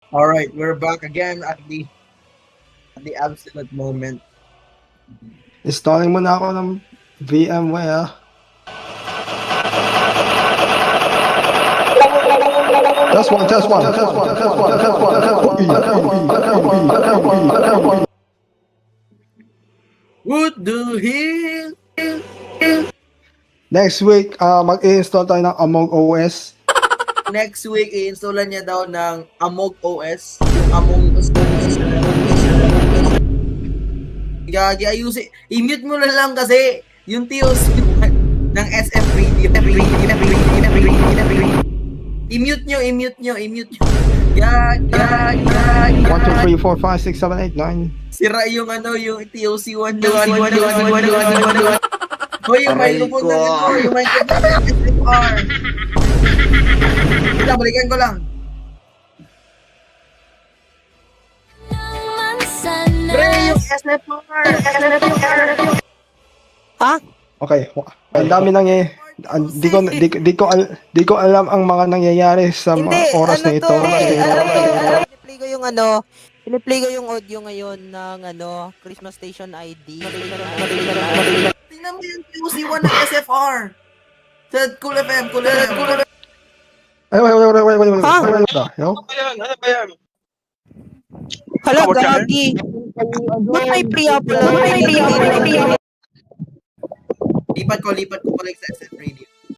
All right, we're back again at the absolute moment. Installing muna ako ng VMware. Test one. What the hell? Next week, mag-i-install tayo ng Among OS. Next week, i-installan niya daw ng Among OS. Yung Among Us OS. Gagi, ayusin. I-mute mo na lang kasi yung TOC ng SF Radio. I-mute nyo. Gag. 1, 2, 3, 4, 5, 6, 7, 8, 9. Sira yung yung TOC 1. Hoy, yung microphone ng yung microphone ng SFR. Balikan ko lang. Pre, yung SFR. Ha? Okay, ang dami nang di ko alam ang mga nangyayari sa mga oras na ito. Piniplay ko yung audio ngayon ng Christmas Station ID. Tingnan mo yung TOC1 ng SFR. Sa Cool FM. Ay, wait. Ha? Yo? Hala, gagi. Ba't may pre-upload? Lipat ko balik sa SF Radio.